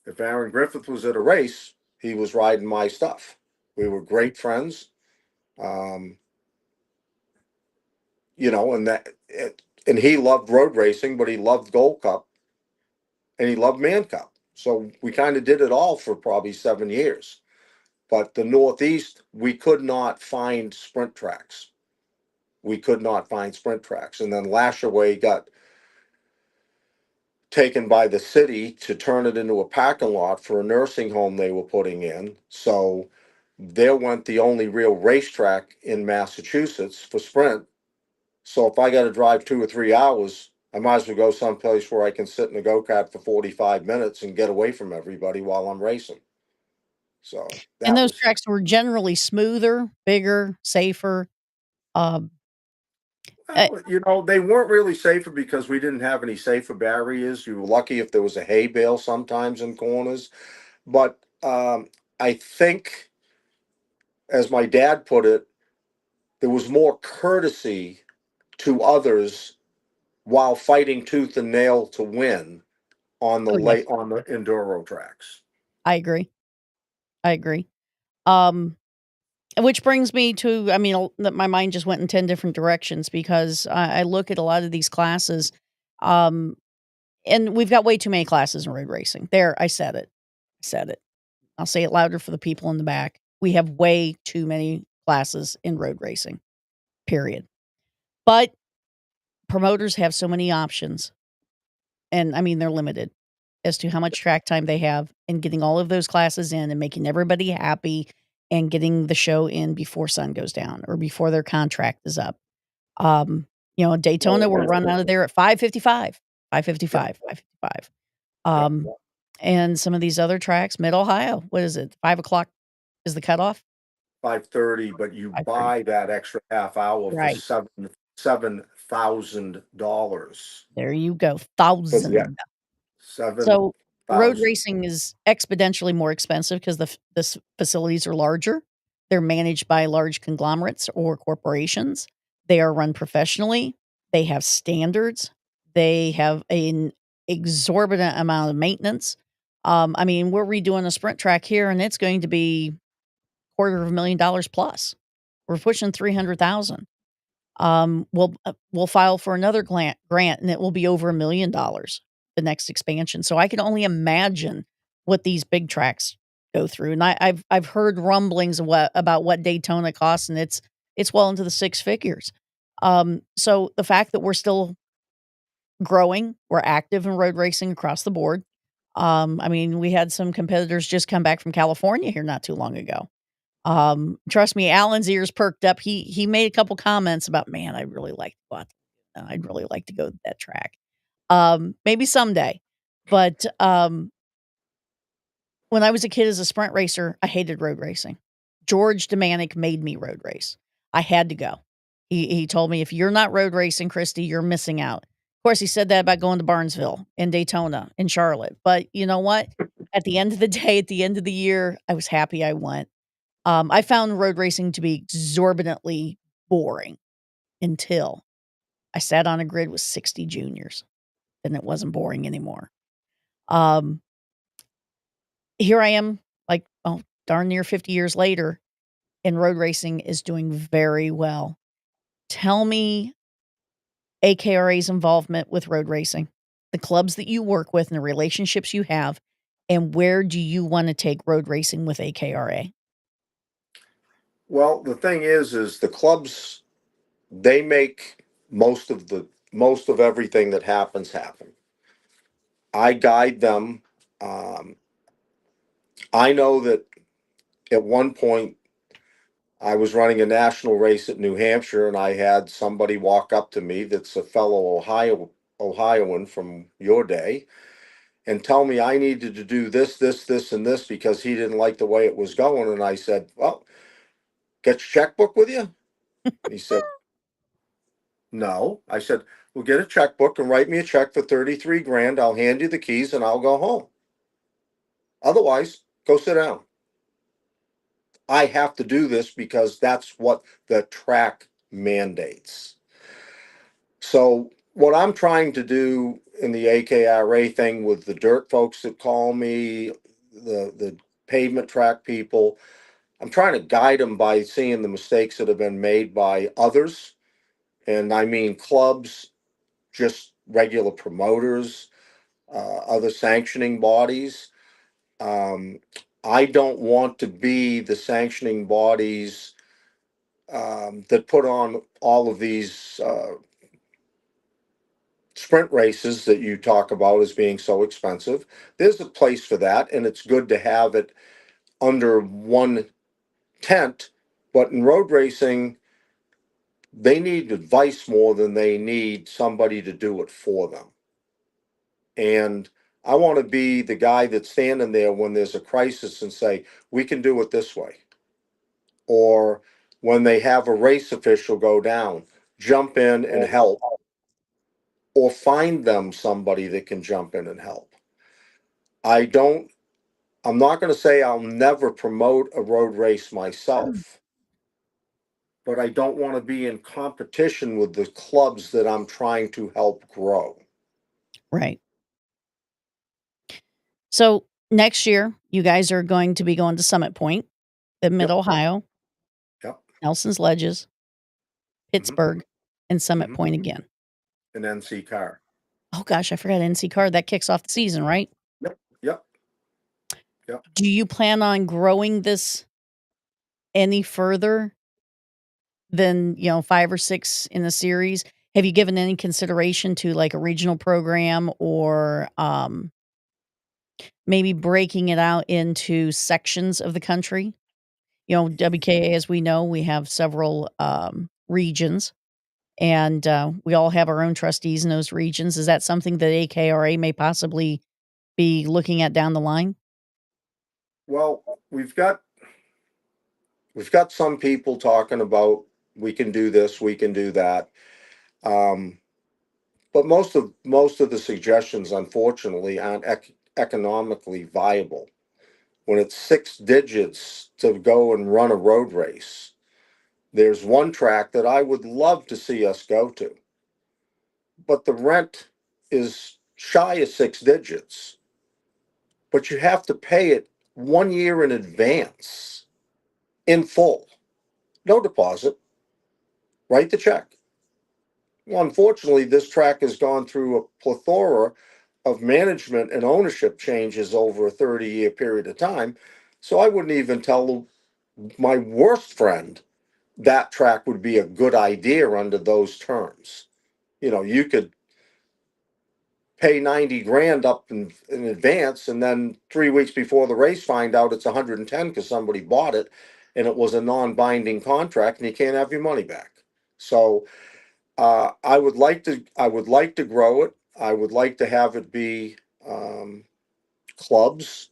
If Aaron Griffith was at a race, he was riding my stuff. We were great friends. Um, and he loved road racing, but he loved Gold Cup and he loved Man Cup. So we kind of did it all for probably 7 years. But the Northeast, we could not find sprint tracks. We could not find sprint tracks. And then Lashaway got taken by the city to turn it into a parking lot for a nursing home they were putting in. So there went the only real racetrack in Massachusetts for sprint. So if I got to drive 2 or 3 hours, I might as well go someplace where I can sit in a go kart for 45 minutes and get away from everybody while I'm racing. So And that those was, tracks were generally smoother, bigger, safer. Um, uh, well, they weren't really safer because we didn't have any safer barriers. You were lucky if there was a hay bale sometimes in corners. But I think, as my dad put it, there was more courtesy to others while fighting tooth and nail to win on the oh yeah, late on the enduro tracks. I agree. I agree. Um, which brings me to, I mean, my mind just went in 10 different directions because I look at a lot of these classes, um, and we've got way too many classes in road racing. There, I said it. I said it. I'll say it louder for the people in the back. We have way too many classes in road racing, period. But promoters have so many options, and I mean, they're limited as to how much track time they have and getting all of those classes in and making everybody happy and getting the show in before sun goes down or before their contract is up. Daytona, Well, we're run out of there at 5:55, yeah, 5:55, 5:55. yeah, Um, and some of these other tracks, Mid Ohio, what is it? 5 o'clock is the cutoff? 5:30, but you 5:30. buy that extra half hour for Right. $7,000. There you go, Yeah, 1,000. seven So, road thousand. racing is exponentially more expensive because the facilities are larger. They're managed by large conglomerates or corporations. They are run professionally. They have standards. They have an exorbitant amount of maintenance. I mean, we're redoing a sprint track here, and it's going to be $250,000 plus. We're pushing 300,000. We'll file for another grant, and it will be over $1,000,000, the next expansion. So I can only imagine what these big tracks go through. And I've heard rumblings of about what Daytona costs, and it's well into the six figures. So the fact that we're still growing, we're active in road racing across the board. I mean, we had some competitors just come back from California here not too long ago. Trust me, Alan's ears perked up. He made a couple comments about, "Man, I'd really like to go out I'd really like to go to that track." Maybe someday. But, when I was a kid as a sprint racer, I hated road racing. George Demanic made me road race. I had to go. He told me, "If you're not road racing, Christy, you're missing out." Of course, he said that about going to Barnesville and Daytona and Charlotte. But you know what? At the end of the day, at the end of the year, I was happy I went. I found road racing to be exorbitantly boring until I sat on a grid with 60 juniors. Then it wasn't boring anymore. Um, Here I am, like, oh, darn near 50 years later, and road racing is doing very well. Tell me AKRA's involvement with road racing, the clubs that you work with, and the relationships you have, and where do you want to take road racing with AKRA? Well, the thing is the clubs, they make most of everything that happens happen. I guide them. Um, I know that at one point I was running a national race at New Hampshire, and I had somebody walk up to me that's a fellow Ohio Ohioan from your day and tell me I needed to do this, this, this, and this because he didn't like the way it was going. And I said, well, get your checkbook with you? And he said, no. I said, well, get a checkbook and write me a check for 33 grand. I'll hand you the keys and I'll go home. Otherwise, go sit down. I have to do this because that's what the track mandates. So, what I'm trying to do in the AKRA thing with the dirt folks that call me, the pavement track people, I'm trying to guide them by seeing the mistakes that have been made by others. And I mean clubs, just regular promoters, other sanctioning bodies. Um, I don't want to be the sanctioning bodies that put on all of these sprint races that you talk about as being so expensive. There's a place for that, and it's good to have it under one tent. But in road racing, they need advice more than they need somebody to do it for them. And I want to be the guy that's standing there when there's a crisis and say, we can do it this way. Or when they have a race official go down, jump in and help, or find them somebody that can jump in and help. I don't, I'm not going to say I'll never promote a road race myself, but I don't want to be in competition with the clubs that I'm trying to help grow. Right. So next year, you guys are going to be going to Summit Point, the Mid Yep, Ohio, yep. Nelson's Ledges, Hmm. Pittsburgh, and Summit Hmm. Point again. An NC car. Oh gosh, I forgot NC Card. That kicks off the season, right? Yep, yep, yep. Do you plan on growing this any further than, 5 or 6 in the series? Have you given any consideration to, like, a regional program or, maybe breaking it out into sections of the country? WKA, as we know, we have several, regions, and, we all have our own trustees in those regions. Is that something that AKRA may possibly be looking at down the line? Well, we've got some people talking about we can do this, we can do that. Um, but most of the suggestions, unfortunately, aren't economically viable. When it's six digits to go and run a road race, there's one track that I would love to see us go to, but the rent is shy of six digits. But you have to pay it 1 year in advance, in full, no deposit. Write the check. Well, unfortunately, this track has gone through a plethora of management and ownership changes over a 30-year period of time. So I wouldn't even tell my worst friend that track would be a good idea under those terms. You could pay 90 grand up in advance, and then 3 weeks before the race find out it's 110 because somebody bought it and it was a non-binding contract and you can't have your money back. So I would like to grow it. I would like to have it be um, clubs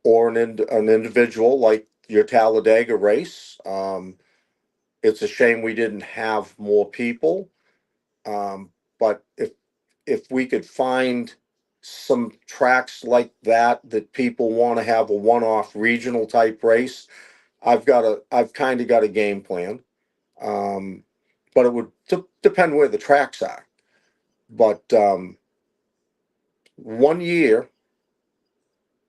or an individual like your Talladega race. It's a shame we didn't have more people. But if we could find some tracks like that people want to have a one-off regional type race, I've kind of got a game plan. Um, but it would depend where the tracks are. But 1 year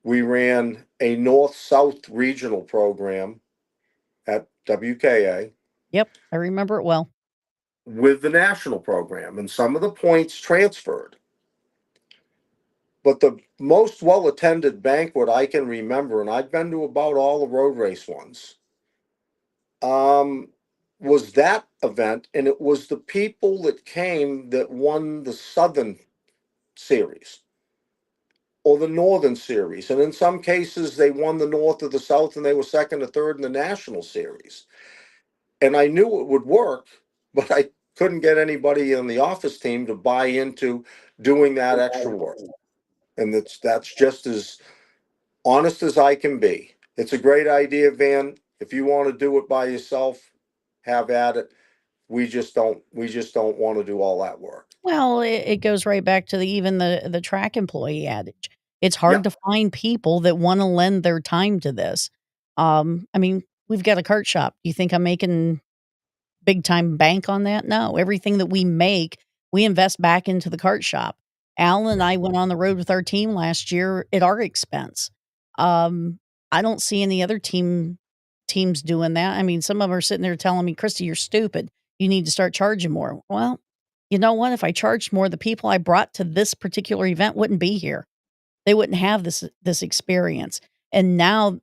we ran a north-south regional program at WKA Yep, I remember it well. with the national program, and some of the points transferred. But the most well attended banquet I can remember, and I've been to about all the road race ones, um, was that event, and it was the people that came that won the Southern Series or the Northern Series. And in some cases, they won the North or the South, and they were second or third in the National Series. And I knew it would work, but couldn't get anybody on the office team to buy into doing that extra work. And that's just as honest as I can be. It's a great idea, Van. If you want to do it by yourself, have at it. We just don't want to do all that work. Well, it goes right back to even the track employee adage. It's Yeah. hard to find people that wanna lend their time to this. I mean, we've got a cart shop. Do you think I'm making big time bank on that? No, everything that we make, we invest back into the cart shop. Alan and I went on the road with our team last year at our expense. Um, I don't see any other teams doing that. I mean, some of them are sitting there telling me, "Christy, you're stupid. You need to start charging more." Well, you know what? If I charged more, the people I brought to this particular event wouldn't be here. They wouldn't have this experience. And now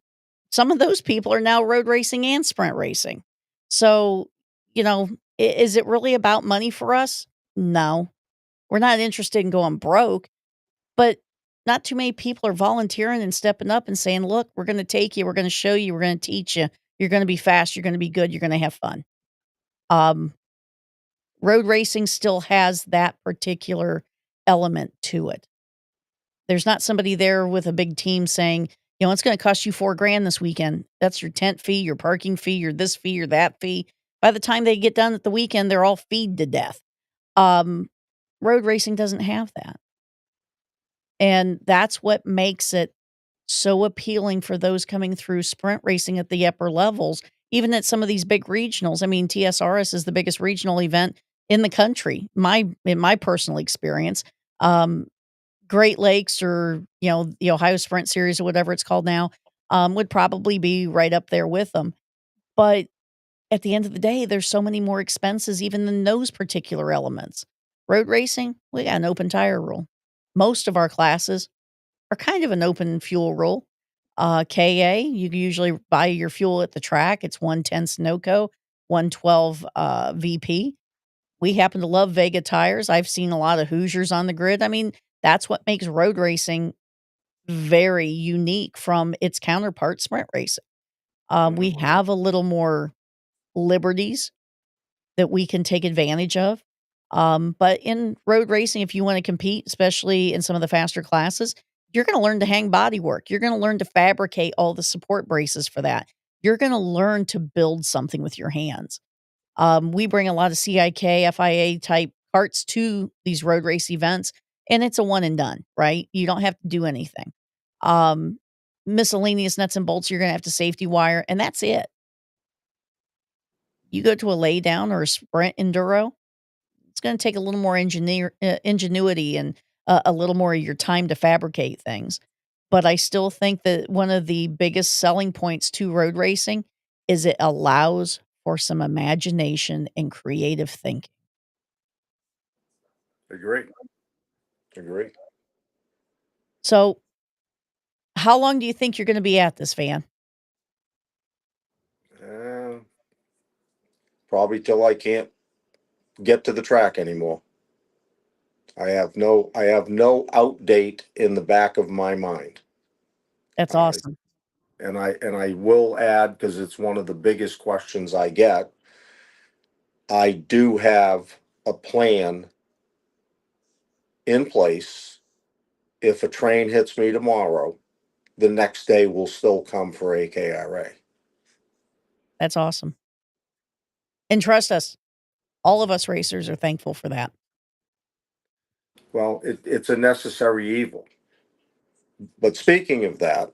some of those people are now road racing and sprint racing. So, you know, is it really about money for us? No. We're not interested in going broke, but not too many people are volunteering and stepping up and saying, "Look, we're going to take you, we're going to show you, we're going to teach you. You're going to be fast, you're going to be good, you're going to have fun." Um, Road racing still has that particular element to it. There's not somebody there with a big team saying, "It's gonna cost you 4 grand this weekend. That's your tent fee, your parking fee, your this fee, your that fee." By the time they get done at the weekend, they're all feed to death. Um, Road racing doesn't have that, and that's what makes it so appealing for those coming through sprint racing at the upper levels, even at some of these big regionals. I mean, TSRS is the biggest regional event in the country, in my personal experience. Um, Great Lakes or, the Ohio Sprint Series or whatever it's called now, would probably be right up there with them. But at the end of the day, there's so many more expenses even than those particular elements. Road racing, we got an open tire rule. Most of our classes are kind of an open fuel rule. KA, you can usually buy your fuel at the track. It's 110 Sunoco, 112 VP. We happen to love Vega tires. I've seen a lot of Hoosiers on the grid. I mean, that's what makes road racing very unique from its counterpart, sprint racing. We Mhm. have a little more liberties that we can take advantage of. But in road racing, if you want to compete, especially in some of the faster classes, you're going to learn to hang body work. You're going to learn to fabricate all the support braces for that. You're going to learn to build something with your hands. We bring a lot of CIK, FIA type carts to these road race events, and it's a one and done, right? You don't have to do anything. Um, Miscellaneous nuts and bolts, you're going to have to safety wire, and that's it. You go to a lay down or a sprint enduro, it's going to take a little more ingenuity and a little more of your time to fabricate things. But I still think that one of the biggest selling points to road racing is it allows for some imagination and creative thinking. Agree. Agree. So, how long do you think you're gonna be at this, Van? Uh, Probably till I can't get to the track anymore. I have no out date in the back of my mind. That's Uh, awesome. and I will add, because it's one of the biggest questions I get. I do have a plan in place. If a train hits me tomorrow, the next day will still come for AKRA. That's awesome. And trust us, all of us racers are thankful for that. Well, it's a necessary evil. But speaking of that,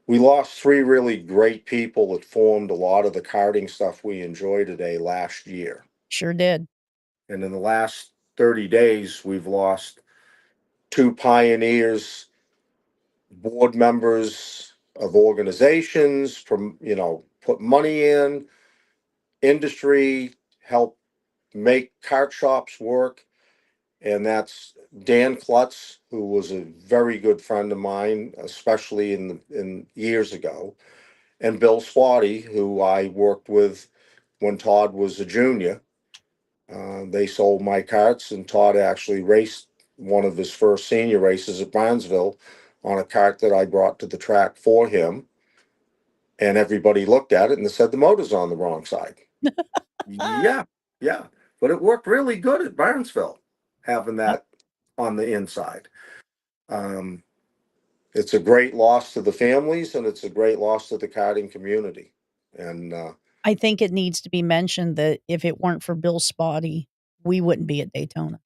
we lost three really great people that formed a lot of the karting stuff we enjoy today last year. Sure did. And in the last 30 days, we've lost two pioneers, board members of organizations from, put money in, industry, help make kart shops work. And that's Dan Klutz, who was a very good friend of mine, especially in years ago, and Bill Swati, who I worked with when Todd was a junior. They sold my karts, and Todd actually raced one of his first senior races at Brownsville on a kart that I brought to the track for him. And everybody looked at it and said the motor's on the wrong side. Yeah. Yeah, but it worked really good at Barnesville, having Yep. that on the inside. Um, it's a great loss to the families, and it's a great loss to the karting community. And I think it needs to be mentioned that if it weren't for Bill Spotty, we wouldn't be at Daytona.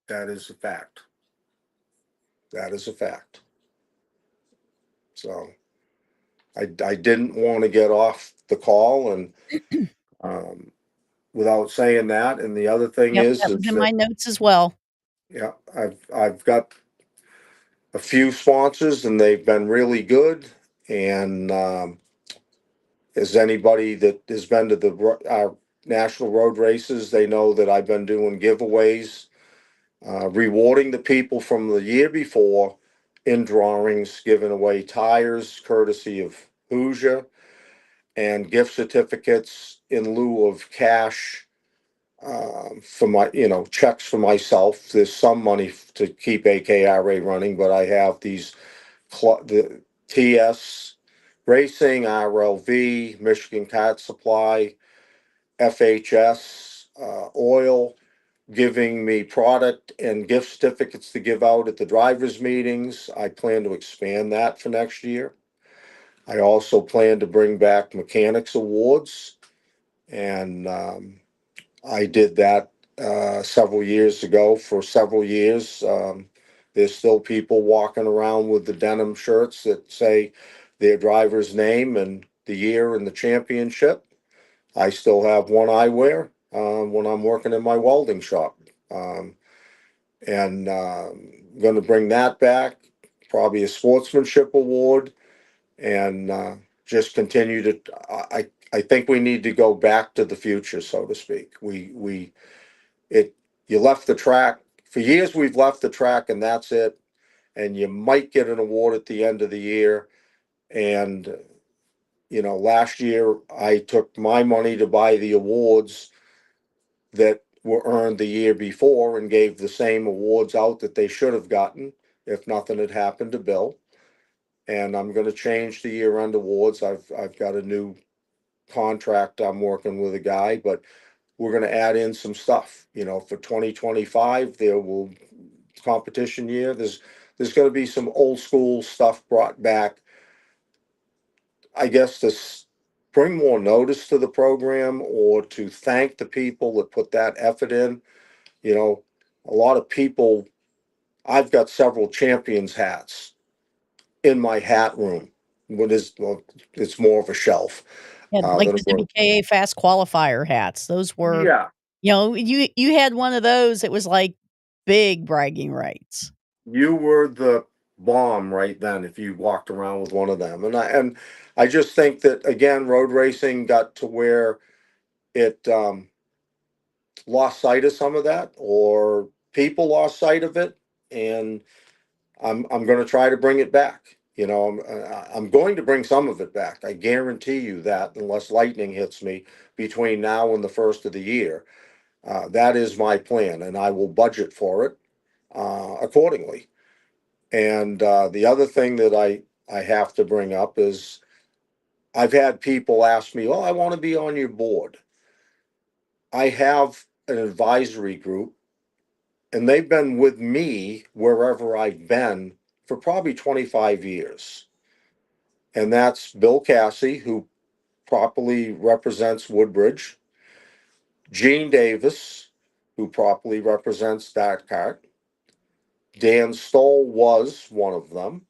that is a fact. That is a fact. So I didn't want to get off the call and um, without saying that. And the other thing Yep, that was is in my that notes as well. yeah, I've got a few sponsors and they've been really good. And as anybody that has been to our national road races, they know that I've been doing giveaways, rewarding the people from the year before in drawings, giving away tires courtesy of Hoosier and gift certificates in lieu of cash for my, checks for myself. There's some money to keep AKRA running, but I have the TS Racing, RLV, Michigan Kart Supply, FHS, Oil, giving me product and gift certificates to give out at the drivers' meetings. I plan to expand that for next year. I also plan to bring back mechanics awards, and I did that several years ago for several years. There's still people walking around with the denim shirts that say their driver's name and the year and the championship. I still have one I wear when I'm working in my welding shop. Um, and going to bring that back, probably a sportsmanship award, and just continue to. I think we need to go back to the future, so to speak. It you left the track for years. We've left the track, and that's it. And you might get an award at the end of the year. And last year I took my money to buy the awards that were earned the year before and gave the same awards out that they should have gotten if nothing had happened to Bill. And I'm going to change the year-end awards. I've got a new contract. I'm working with a guy, but we're going to add in some stuff. For 2025, there will competition year. There's going to be some old school stuff brought back. I guess to bring more notice to the program or to thank the people that put that effort in. You know, a lot of people. I've got several champions hats in my hat room. Well, it's more of a shelf. Yeah, like That the I'm going. WKA fast qualifier hats. Those were, Yeah, you had one of those, it was like big bragging rights. you were the bomb right then if you walked around with one of them. And I just think that again, road racing got to where it lost sight of some of that, or people lost sight of it, and I'm going to try to bring it back. I'm going to bring some of it back. I guarantee you that, unless lightning hits me between now and the first of the year. That is my plan, and I will budget for it accordingly. And the other thing that I have to bring up is I've had people ask me, "Oh, I want to be on your board." I have an advisory group, and they've been with me wherever I've been for probably 25 years. And that's Bill Cassie, who properly represents Woodbridge, Gene Davis, who properly represents Dartcart, Dan Stoll was one of them,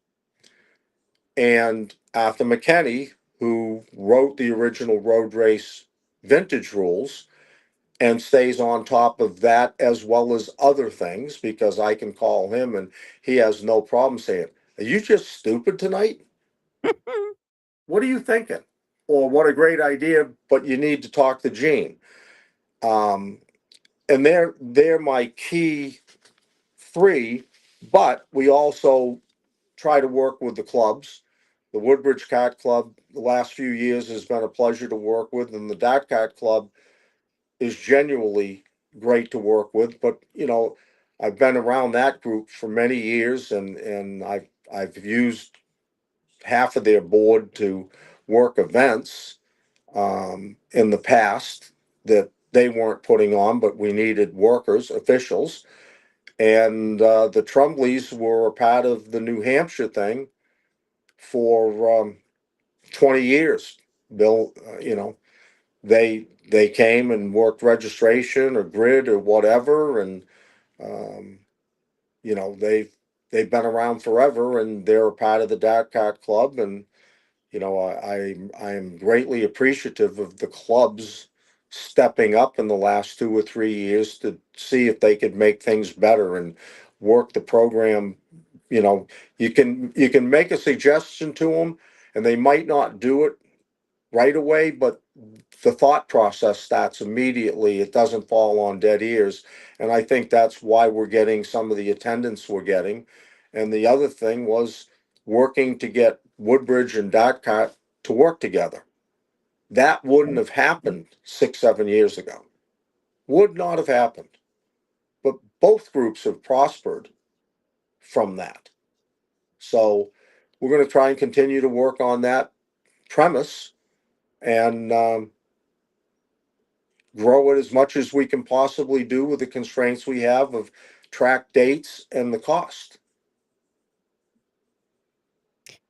and Arthur McKenney, who wrote the original road race vintage rules and stays on top of that as well as other things because I can call him and he has no problem saying, "Are you just stupid tonight? What are you thinking?" Or "What a great idea, but you need to talk to Gene." Um, and they're my key three, but we also try to work with the clubs. The Woodbridge Kart Club, the last few years, has been a pleasure to work with, and the Dart Kart Club is genuinely great to work with. But I've been around that group for many years, and I've used half of their board to work events in the past that they weren't putting on, but we needed workers, officials. And the Trumbleys were a part of the New Hampshire thing for 20 years. Bill, they came and worked registration or grid or whatever, and um, they've been around forever, and they're a part of the Dark Kart Club. And I am greatly appreciative of the clubs stepping up in the last 2 or 3 years to see if they could make things better and work the program. You know, you can make a suggestion to them, and they might not do it right away, but the thought process starts immediately. It doesn't fall on dead ears. And I think that's why we're getting some of the attendance we're getting. And the other thing was working to get Woodbridge and Dartcott to work together. That wouldn't have happened 6, 7 years ago. Would not have happened. But both groups have prospered from that. So we're going to try and continue to work on that premise and grow it as much as we can possibly do with the constraints we have of track dates and the cost.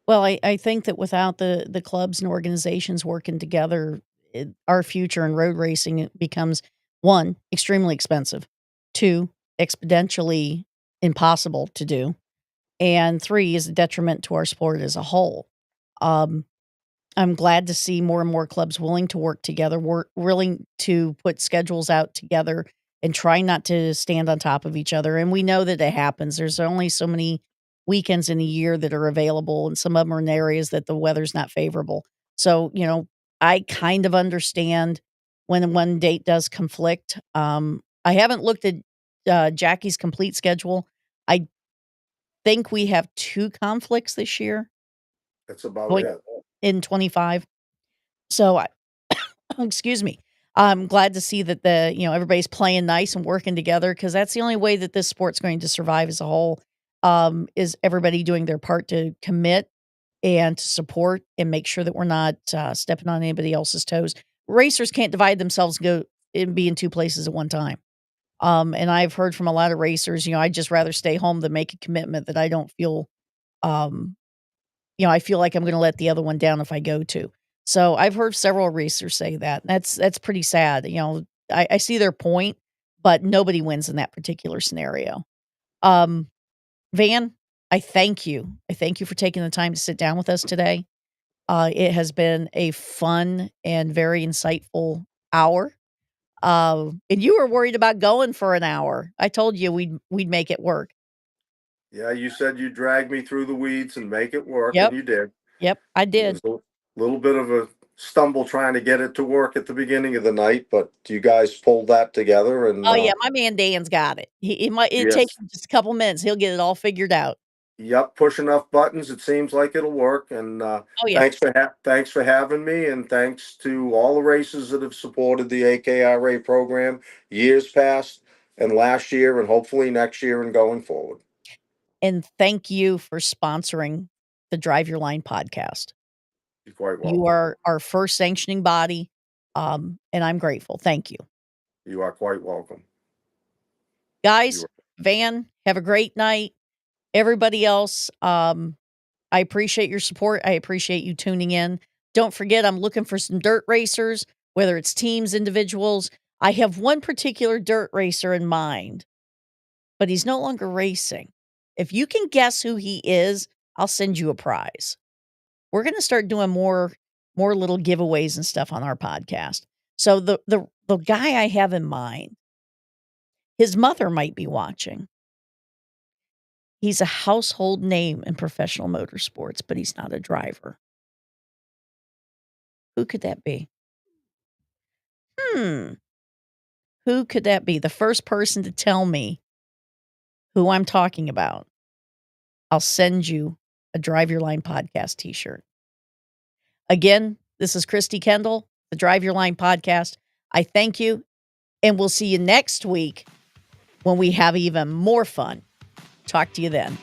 Well, I think that without the clubs and organizations working together, our future in road racing it becomes, 1, extremely expensive, 2, exponentially impossible to do, and 3, is a detriment to our sport as a whole. Um, I'm glad to see more and more clubs willing to work together, willing to put schedules out together and try not to stand on top of each other. And we know that it happens. There's only so many weekends in a year that are available, and some of them are in areas that the weather's not favorable. So, I kind of understand when one date does conflict. I haven't looked at Jackie's complete schedule. I think we have 2 conflicts this year That's about going it. in 25. So excuse me. I'm glad to see that everybody's playing nice and working together because that's the only way that this sport's going to survive as a whole. Is everybody doing their part to commit and to support and make sure that we're not stepping on anybody else's toes. Racers can't divide themselves and go and be in 2 places at one time. And I've heard from a lot of racers, I'd just rather stay home than make a commitment that I don't feel um, I feel like I'm gonna let the other one down if I go to. So, I've heard several racers say that. That's pretty sad, I see their point, but nobody wins in that particular scenario. Um, Van, I thank you. I thank you for taking the time to sit down with us today. It has been a fun and very insightful hour. And you were worried about going for an hour. I told you we'd make it work. Yeah, you said you drag me through the weeds and make it work, and Yep, you did. yep, I It did. was a little bit of a stumble trying to get it to work at the beginning of the night, but you guys pulled that together, and Oh, yeah, my man Dan's got it. It take yes, him just a couple minutes, he'll get it all figured out. yep, push enough buttons, it seems like it'll work. And Oh, yeah, thanks for having me, and thanks to all the races that have supported the AKRA program years past and last year, and hopefully next year and going forward. and thank you for sponsoring the Drive Your Line podcast. You're quite You welcome. are our first sanctioning body, and I'm grateful. Thank you. You are quite welcome. You Guys, are. Van, have a great night. Everybody else, I appreciate your support. I appreciate you tuning in. Don't forget, I'm looking for some dirt racers, whether it's teams, individuals. I have one particular dirt racer in mind, but he's no longer racing. If you can guess who he is, I'll send you a prize. We're going to start doing more little giveaways and stuff on our podcast. So the guy I have in mind, his mother might be watching. He's a household name in professional motorsports, but he's not a driver. Who could that be? Hmm. Who could that be? The first person to tell me who I'm talking about, I'll send you a Drive Your Line podcast t-shirt. Again, this is Christy Kendall, the Drive Your Line podcast. I thank you, and we'll see you next week when we have even more fun. Talk to you then.